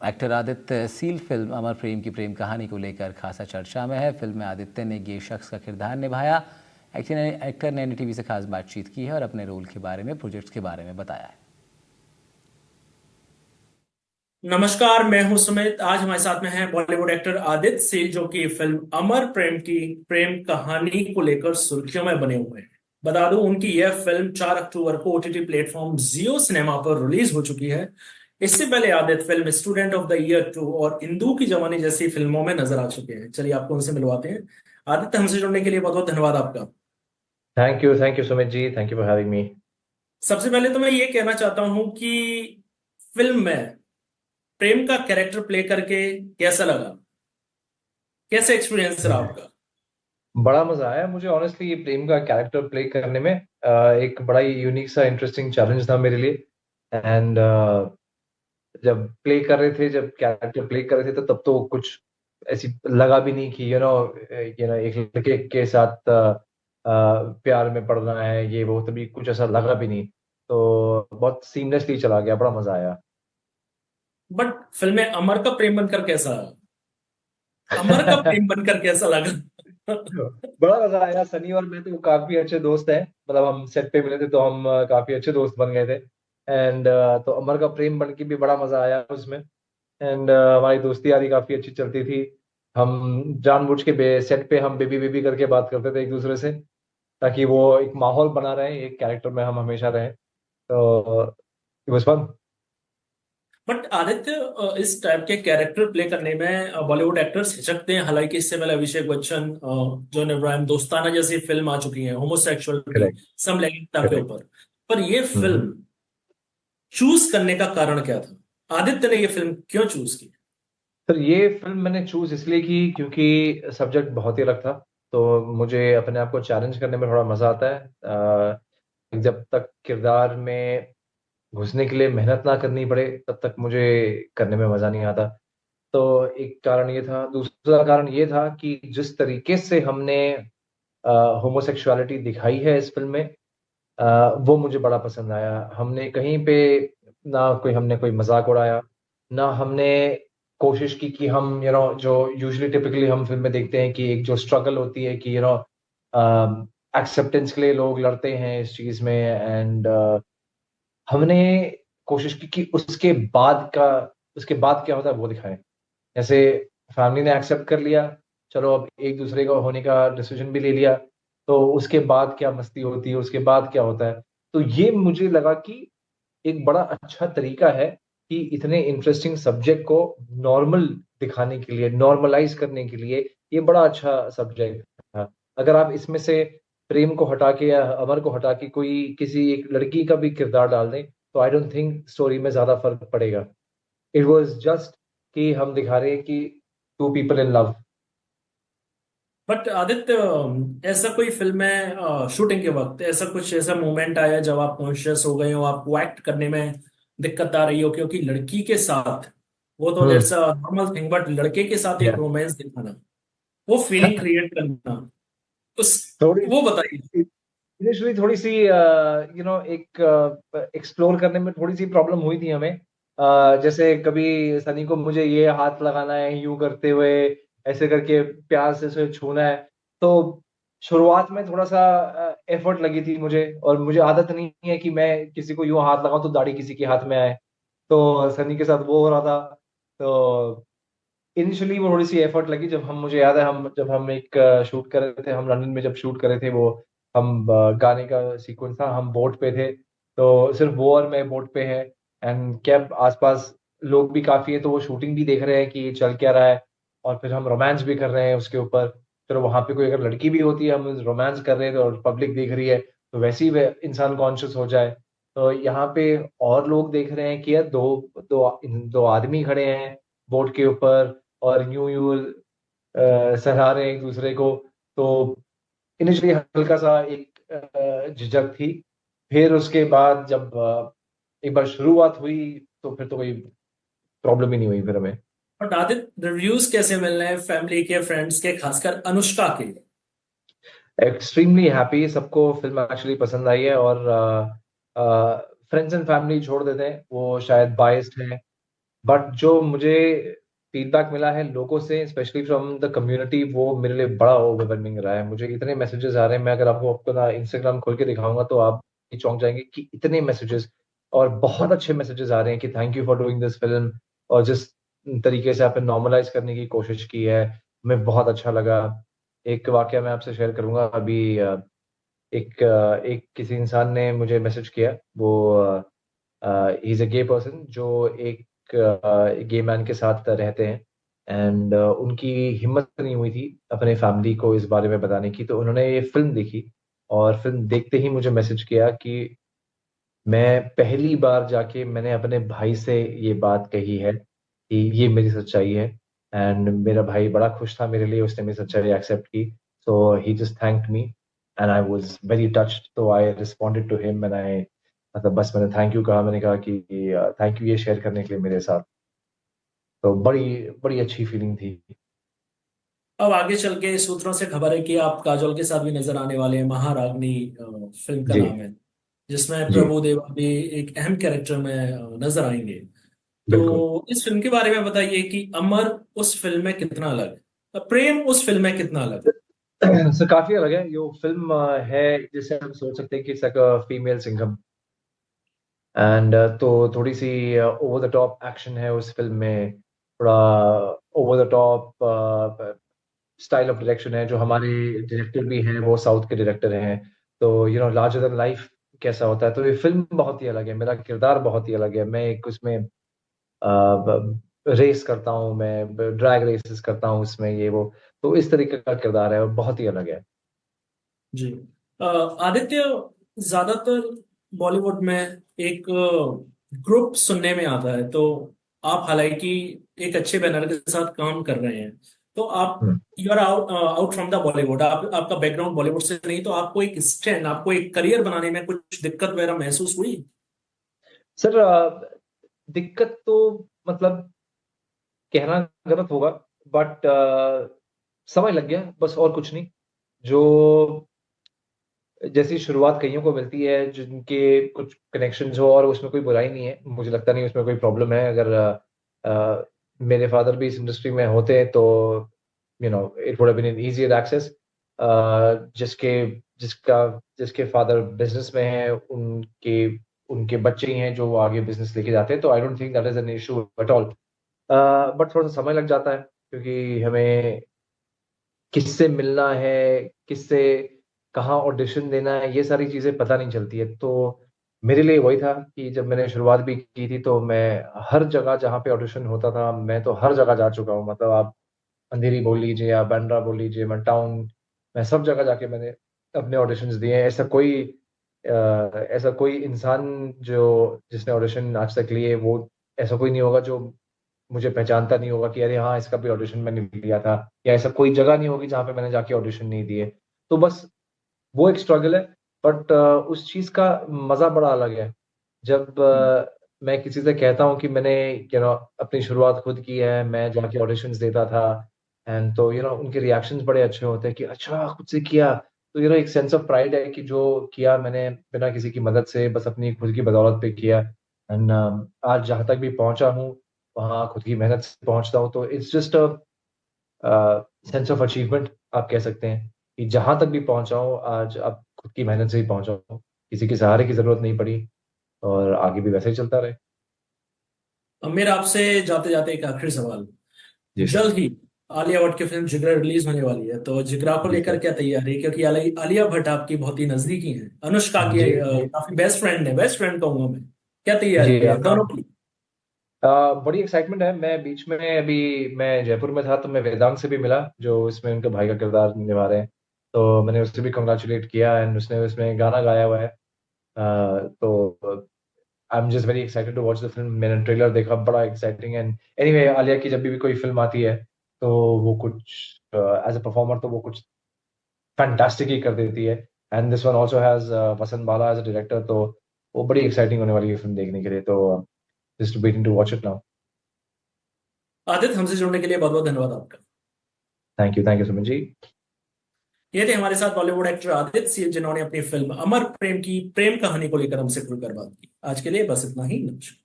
Actor Aditya seal film अमर प्रेम की प्रेम कहानी को लेकर खासा चर्चा में है। फिल्म में आदित्य ने गे शख्स का किरदार निभाया। एक्टर ने एनडीटीवी से खास बातचीत की है और अपने रोल के बारे में, प्रोजेक्ट्स के बारे में बताया है। नमस्कार, मैं हूं सुमित। आज हमारे साथ में है बॉलीवुड एक्टर आदित्य सिंह, जो कि फिल्म अमर प्रेम की प्रेम कहानी को लेकर सुर्खियों में बने हुए हैं। बता दूं, उनकी यह फिल्म 4 अक्टूबर को ओटीटी प्लेटफॉर्म जियो सिनेमा पर रिलीज हो चुकी है। इससे पहले Aditya film student of the year 2 और इंदू की जवानी जैसी फिल्मों में नजर आ चुके हैं। चलिए आपको उनसे मिलवाते हैं। आदित्य, हमसे जुड़ने के लिए बहुत बहुत धन्यवाद आपका। Thank you Sumit ji, thank you for having me. सबसे पहले तो मैं ये कहना चाहता हूं कि फिल्म में प्रेम का कैरेक्टर प्ले करके कैसा लगा? कैसे एक्सपीरियंस रहा आपका? बड़ा मजा आया मुझे ऑनेस्टली, ये प्रेम का कैरेक्टर प्ले करने में। एक बड़ा ही यूनिक सा इंटरेस्टिंग चैलेंज था मेरे लिए। एंड जब कैरेक्टर प्ले कर रहे थे तो तब तो कुछ ऐसी लगा भी नहीं कि यू नो एक लड़के के साथ प्यार में पड़ना है, ये वो, तभी कुछ ऐसा लगा भी नहीं। तो बहुत सीमलेसली चला गया, बड़ा मजा आया। बट फिल्म में अमर का प्रेम बनकर कैसा? अमर का प्रेम बनकर कैसा लगा? बड़ा मजा आया। सनी और मैं तो काफी अच्छे दोस्त हैं, मतलब हम सेट पे मिले थे तो हम काफी अच्छे दोस्त बन गए थे। एंड तो अमर का प्रेम बन के भी बड़ा मजा आया उसमें। एंड हमारी दोस्ती यारी काफी अच्छी चलती थी। हम जानबूझ के सेट पे हम बेबी बेबी करके बात करते थे एक दूसरे से, ताकि वो एक माहौल बना रहे, एक कैरेक्टर में हम हमेशा रहें। तो it was fun. But Aditya, इस टाइप के कैरेक्टर प्ले करने में बॉलीवुड एक्टर्स हिचकते हैं। हालांकि इससे पहले अभिषेक बच्चन, जॉन अब्राहम, दोस्ताना जैसी फिल्म आ चुकी है होमोसेक्सुअलिटी, करेक्ट। समलैंगिकता के करेक्ट। ऊपर। पर ये फिल्म चूज करने का कारण क्या था? आदित्य ने ये फिल्म क्यों चूज की? सर, ये फिल्म मैंने चूज इसलिए की क्योंकि सब्जेक्ट बहुत ही अलग था। तो मुझे अपने आप को चैलेंज करने में थोड़ा मजा आता है। जब तक किरदार में घुसने के लिए मेहनत ना करनी पड़े तब तक मुझे करने में मजा नहीं आता। तो एक कारण ये था। दूसरा कारण ये था कि जिस तरीके से हमने होमोसेक्सुअलिटी दिखाई है इस फिल्म में, वो मुझे बड़ा पसंद आया। हमने कहीं पे ना कोई हमने कोई मजाक उड़ाया, ना हमने कोशिश की कि हम जो यूजुअली टिपिकली हम फिल्म में देखते हैं कि एक जो स्ट्रगल होती है कि एक्सेप्टेंस के लिए लोग लड़ते हैं इस चीज में। एंड हमने कोशिश की कि उसके बाद क्या होता है वो दिखाएं। जैसे फैमिली ने एक्सेप्ट कर लिया, चलो अब एक दूसरे का होने का डिसीजन भी ले लिया, तो उसके बाद क्या मस्ती होती है, उसके बाद क्या होता है। तो ये मुझे लगा कि एक बड़ा अच्छा तरीका है कि इतने इंटरेस्टिंग सब्जेक्ट को नॉर्मल दिखाने के लिए, नॉर्मलाइज करने के लिए, ये बड़ा अच्छा सब्जेक्ट था। अगर आप इसमें से प्रेम को हटा के या अमर को हटा के कोई किसी एक लड़की का भी किरदार डाल दें तो आई डोंट थिंक स्टोरी में ज्यादा फर्क पड़ेगा। इट वाज जस्ट कि हम दिखा रहे हैं कि two people in love. But Aditya, ऐसा कोई फिल्म में शूटिंग के वक्त ऐसा कुछ ऐसा मोमेंट आया जब आप कॉन्शियस हो गए हो, आपको एक्ट करने में दिक्कत आ रही हो? क्योंकि लड़की के साथ वो तो hmm. That's a normal thing, but लड़के के साथ एक या रोमांस दिखाना, वो फीलिंग क्रिएट करना, उस थोड़ी वो बताइए। इनिशियली थोड़ी सी एक एक्सप्लोर करने में थोड़ी सी प्रॉब्लम हुई थी हमें। जैसे कभी सनी को मुझे ये हाथ लगाना है यूं करते हुए, ऐसे करके प्यार से उसे छूना है। तो शुरुआत में थोड़ा सा एफर्ट लगी थी मुझे, और मुझे आदत नहीं है कि मैं किसी को यूं हाथ लगाऊं तो दाढ़ी किसी के हाथ में आए। तो सनी के साथ वो हो रहा था। तो इनिशियली वो थोड़ी सी एफर्ट लगी। जब हम मुझे याद है, हम जब हम एक शूट कर रहे थे, हम लंदन में जब शूट कर रहे थे वो, हम गाने का सीक्वेंस था, हम बोट पे थे। तो सिर्फ वो और मैं बोट पे है, एंड कैब आसपास लोग भी काफी है, तो वो शूटिंग भी देख रहे हैं कि ये चल क्या रहा है। और फिर हम रोमांस भी कर रहे हैं उसके ऊपर। फिर वहां पे कोई अगर लड़की भी होती है, हम रोमांस कर रहे हैं तो और पब्लिक देख रही है, तो वैसे ही इंसान कॉन्शियस हो जाए। तो यहाँ पे और लोग देख रहे हैं कि यार दो दो दो आदमी खड़े हैं बोट के ऊपर, और यूं यूं सहला रहे हैं एक दूसरे को। तो इनिशियली हल्का सा एक झिझक थी। फिर उसके बाद जब एक बार शुरुआत हुई तो फिर तो कोई प्रॉब्लम ही नहीं हुई फिर हमें। बट आदित्य, रिव्यूज कैसे मिल रहे हैं फैमिली के, फ्रेंड्स के, खासकर अनुष्का के? एक्सट्रीमली हैप्पी, सबको फिल्म एक्चुअली पसंद आई है। और फ्रेंड्स एंड फैमिली छोड़ देते हैं, वो शायद बायस्ड हैं। बट जो मुझे फीडबैक मिला है लोगों से, स्पेशली फ्रॉम द कम्युनिटी, वो मेरे लिए बड़ा ओवरवेलमिंग रहा है। मुझे इतने मैसेजेस आ रहे हैं, मैं अगर आपको अपना इंस्टाग्राम खोल के दिखाऊंगा तो आप भी चौंक जाएंगे कि इतने मैसेजेस, और बहुत अच्छे मैसेजेस आ रहे हैं कि thank you for doing this film, और जिस तरीके से आपने नॉर्मलाइज करने की कोशिश की है, हमें बहुत अच्छा लगा। एक वाकया मैं आपसे शेयर करूंगा अभी। एक किसी इंसान ने मुझे मैसेज किया, वो he is a gay person जो एक गे मैन के साथ रहते हैं, एंड उनकी हिम्मत नहीं हुई थी अपने फैमिली को इस बारे में बताने की, तो उन्होंने ये फिल्म देखी, और फिल्म देखते ही मुझे मैसेज किया कि मैं पहली बार जाके मैंने अपने भाई से ये बात कही है कि ये मेरी सच्चाई है, एंड मेरा भाई बड़ा खुश था मेरे लिए, उसने मेरी सच्चाई एक्सेप्ट की। So he just thanked me and I was very touched, तो I responded to him and I, मतलब बस मैंने थैंक यू कहा, मैंने कहा कि थैंक यू ये शेयर करने के लिए मेरे साथ। तो बड़ी बड़ी अच्छी फीलिंग थी। अब आगे चल के सूत्रों से खबर है कि आप काजोल के साथ भी नजर आने वाले हैं, महारागनी फिल्म का जी नाम है, जिसमें जी प्रभु देवा भी एक अहम कैरेक्टर में नजर आएंगे। बिल्कुल। तो इस फिल्म के बारे में बताइए कि अमर उस फिल्म में कितना अलग है, प्रेम उस फिल्म में कितना अलग है। सर काफी अलग है ये फिल्म है, जिसे हम सोच सकते हैं कि it's like female Singham, and तो थोड़ी सी ओवर द टॉप एक्शन है उस फिल्म में, थोड़ा over the top style of direction है। जो हमारे डायरेक्टर भी हैं वो साउथ के डायरेक्टर हैं, तो लार्जर देन लाइफ कैसा होता है, तो ये फिल्म बहुत ही अलग है, मेरा किरदार बहुत ही अलग है। मैं एक उसमें रेस करता हूँ, मैं ड्रैग रेसेस करता हूँ उसमें, ये वो, तो इस तरीके का किरदार है और बहुत ही अलग है। जी। आदित्य, ज्यादातर बॉलीवुड में एक ग्रुप सुनने में आता है, तो आप हालांकि एक अच्छे बैनर के साथ काम कर रहे हैं, तो आप hmm. You are out out from the Bollywood, आपका बैकग्राउंड बॉलीवुड से नहीं, तो आपको एक स्टैंड, आपको एक करियर बनाने में कुछ दिक्कत वगैरह महसूस हुई। सर दिक्कत तो, मतलब कहना गलत होगा, बट समय लग गया बस, और कुछ नहीं। जो जैसी शुरुआत कईयों को मिलती है जिनके कुछ कनेक्शंस हो, और उसमें कोई बुराई नहीं है, मुझे लगता नहीं उसमें कोई प्रॉब्लम है। अगर मेरे फादर भी इस इंडस्ट्री में होते तो it would have been an easier access. जिसके जिसका जिसके फादर बिजनेस में है, उनके उनके बच्चे ही हैं जो आगे बिजनेस लेके जाते हैं, तो I don't think that is an issue at all. But थोड़ा सा समय लग जाता है, क्योंकि हमें किससे मिलना है, किससे कहाँ ऑडिशन देना है, ये सारी चीजें पता नहीं चलती है। तो मेरे लिए वही था कि जब मैंने शुरुआत भी की थी, तो मैं हर जगह जहाँ पे ऑडिशन होता था, मैं तो हर जगह जा चुका हूँ। मतलब आप अंधेरी बोल लीजिए या बांद्रा बोल लीजिए, मैं टाउन, मैं सब जगह जाके मैंने अपने ऑडिशंस दिए हैं। ऐसा कोई इंसान जो जिसने ऑडिशन आज तक लिए, वो ऐसा कोई नहीं होगा जो मुझे पहचानता नहीं होगा कि अरे हाँ, इसका भी ऑडिशन मैंने लिया था, या ऐसा कोई जगह नहीं होगी जहाँ पे मैंने जाके ऑडिशन नहीं दिए। तो बस वो एक स्ट्रगल है, बट उस चीज का मजा बड़ा अलग है जब मैं किसी से कहता हूँ कि मैंने अपनी शुरुआत खुद की है, मैं जाके ऑडिशंस देता था, एंड तो उनके रिएक्शंस बड़े अच्छे होते हैं कि अच्छा खुद से किया। तो एक सेंस ऑफ प्राइड है कि जो किया मैंने बिना किसी की मदद से, बस अपनी खुद की बदौलत पे किया, एंड आज जहाँ तक भी पहुंचा हूँ वहाँ खुद की मेहनत से पहुंचता हूँ, तो it's just a sense of achievement आप कह सकते हैं कि जहां तक भी पहुंचा हूँ आज, अब खुद की मेहनत से ही पहुंचा हूँ, किसी के सहारे की जरूरत नहीं पड़ी, और आगे भी वैसे ही चलता रहे। अब मेरा आपसे जाते जाते एक आखिरी सवाल, जी सर। जल्द ही आलिया भट्ट की फिल्म जिगरा रिलीज होने वाली है, तो जिगरा को जी लेकर सर। क्या तैयारी है, क्योंकि आलिया भट्ट आपकी बहुत ही नजदीकी है, अनुष्का की जी जी काफी बेस्ट फ्रेंड है, बेस्ट फ्रेंड कहूंगा मैं, क्या जी तैयारी है दोनों की। बड़ी एक्साइटमेंट है। मैं बीच में अभी मैं जयपुर में था, तो मैं वेदांग से भी मिला जो इसमें उनके भाई का किरदार निभा रहे हैं, तो मैंने उससे भी कंग्रेचुलेट किया, एंड उसने उसमें गाना गाया हुआ है। तो I am just very excited to watch the film. मैंने ट्रेलर देखा, बड़ा एक्साइटिंग। एंड एनीवे, आलिया की जब भी कोई फिल्म आती है तो वो कुछ एज अ परफॉर्मर तो वो कुछ फैंटास्टिक ही कर देती है, and this one also has Vasant Bala as a director, तो वो बड़ी एक्साइटिंग होने वाली है फिल्म देखने के लिए, तो just waiting to watch it now. Aditya, हमसे जुड़ने के लिए बहुत बहुत धन्यवाद आपका। Thank you Suman ji. ये थे हमारे साथ बॉलीवुड एक्टर आदित्य सिंह, जिन्होंने अपनी फिल्म अमर प्रेम की प्रेम कहानी को लेकर हमसे खुलकर बात की। आज के लिए बस इतना ही, नमस्कार।